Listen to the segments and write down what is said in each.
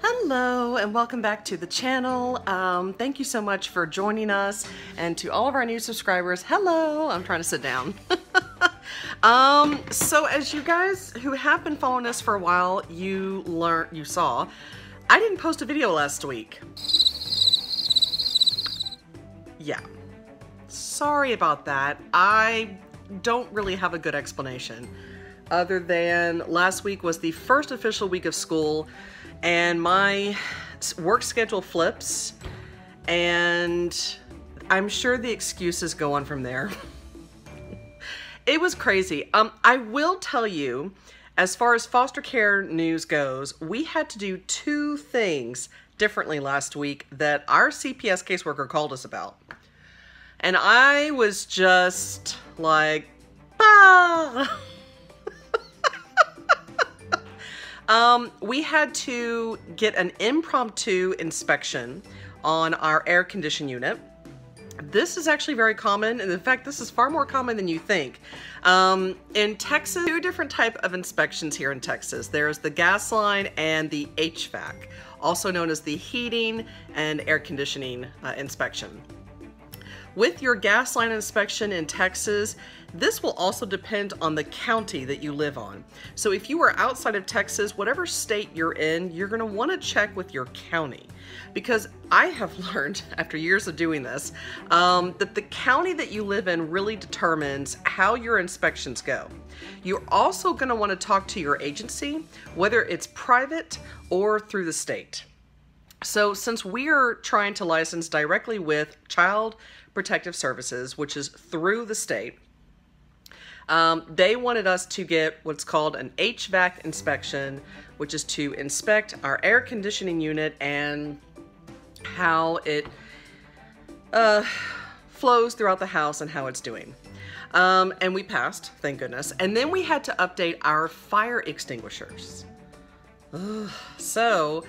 Hello and welcome back to the channel. Thank you so much for joining us, and to all of our new subscribers, hello. I'm trying to sit down. So as you guys who have been following us for a while, you saw, I didn't post a video last week. Yeah, sorry about that. I don't really have a good explanation other than last week was the first official week of school and my work schedule flips, and I'm sure the excuses go on from there. It was crazy. I will tell you, as far as foster care news goes, we had to do two things differently last week that our CPS caseworker called us about. And I was just like, ah! We had to get an impromptu inspection on our air conditioning unit. This is actually very common, and in fact, this is far more common than you think. In Texas, two different type of inspections here in Texas. There's the gas line and the HVAC, also known as the heating and air conditioning inspection. With your gas line inspection in Texas, this will also depend on the county that you live on. So if you are outside of Texas, whatever state you're in, you're going to want to check with your county. Because I have learned, after years of doing this, that the county that you live in really determines how your inspections go. You're also going to want to talk to your agency, whether it's private or through the state. So since we are trying to license directly with Child Protective Services, which is through the state, they wanted us to get what's called an HVAC inspection, which is to inspect our air conditioning unit and how it flows throughout the house and how it's doing. And we passed, thank goodness. And then we had to update our fire extinguishers. So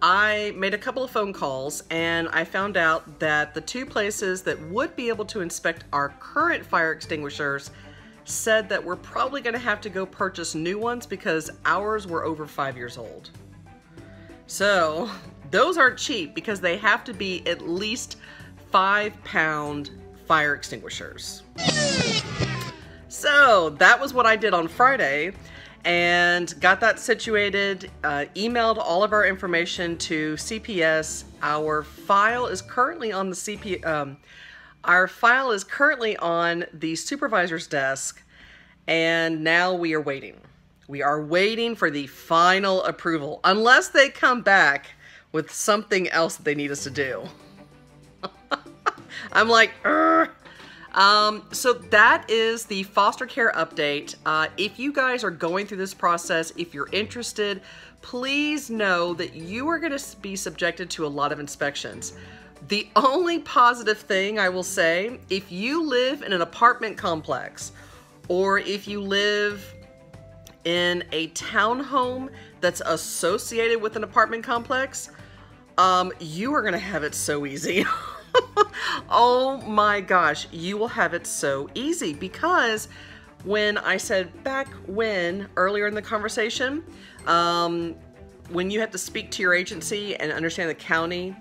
I made a couple of phone calls and I found out that the two places that would be able to inspect our current fire extinguishers said that we're probably going to have to go purchase new ones because ours were over 5 years old. So those aren't cheap because they have to be at least 5-pound fire extinguishers. So that was what I did on Friday and got that situated, emailed all of our information to CPS. Our file is currently on the supervisor's desk, and now we are waiting. We are waiting for the final approval, unless they come back with something else that they need us to do. I'm like, Urgh. So that is the foster care update. If you guys are going through this process, if you're interested, please know that you are going to be subjected to a lot of inspections. The only positive thing I will say, if you live in an apartment complex or if you live in a townhome that's associated with an apartment complex, you are going to have it so easy. Oh my gosh, you will have it so easy, because when I said earlier in the conversation, when you have to speak to your agency and understand the county.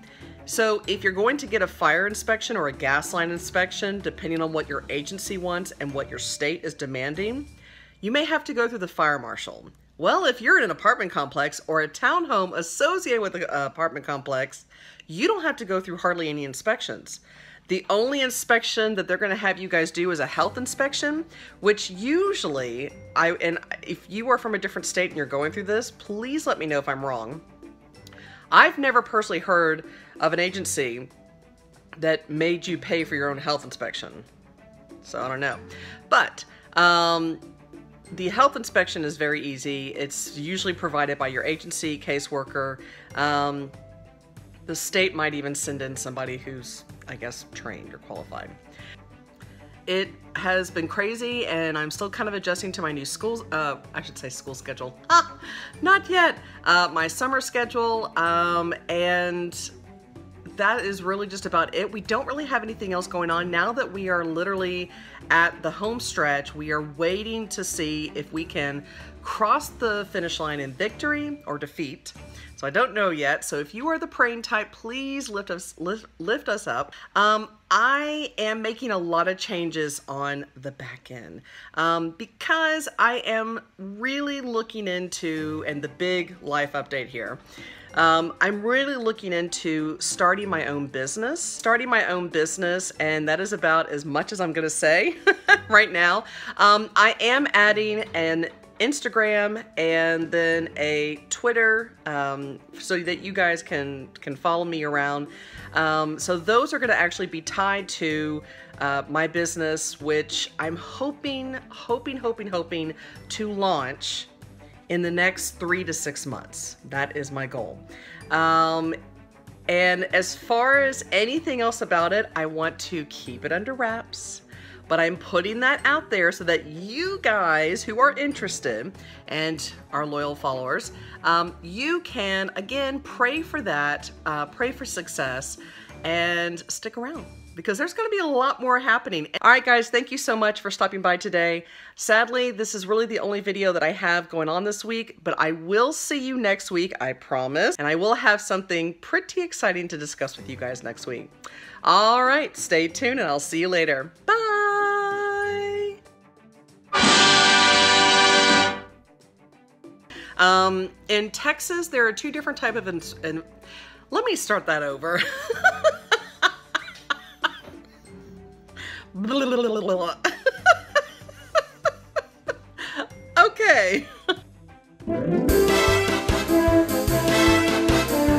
So if you're going to get a fire inspection or a gas line inspection, depending on what your agency wants and what your state is demanding, you may have to go through the fire marshal. Well, if you're in an apartment complex or a townhome associated with an apartment complex, you don't have to go through hardly any inspections. The only inspection that they're going to have you guys do is a health inspection, which usually, and if you are from a different state and you're going through this, please let me know if I'm wrong. I've never personally heard of an agency that made you pay for your own health inspection. So I don't know. But the health inspection is very easy. It's usually provided by your agency caseworker. The state might even send in somebody who's, I guess, trained or qualified. It has been crazy, and I'm still kind of adjusting to my new school, I should say school schedule. Not yet. My summer schedule, and that is really just about it. We don't really have anything else going on. Now that we are literally at the home stretch, we are waiting to see if we can cross the finish line in victory or defeat. So I don't know yet. So if you are the praying type, please lift us up. I am making a lot of changes on the back end because I am really looking into, and the big life update here, I'm really looking into starting my own business, and that is about as much as I'm going to say right now. I am adding an Instagram and then a Twitter so that you guys can follow me around. So those are going to actually be tied to my business, which I'm hoping to launch in the next 3 to 6 months. That is my goal. And as far as anything else about it, I want to keep it under wraps. But I'm putting that out there so that you guys who are interested and our loyal followers, you can, again, pray for that, pray for success, and stick around because there's going to be a lot more happening. All right, guys, thank you so much for stopping by today. Sadly, this is really the only video that I have going on this week, but I will see you next week, I promise. And I will have something pretty exciting to discuss with you guys next week. All right, stay tuned and I'll see you later. Bye. In Texas, there are 2 different types of, and let me start that over. Okay.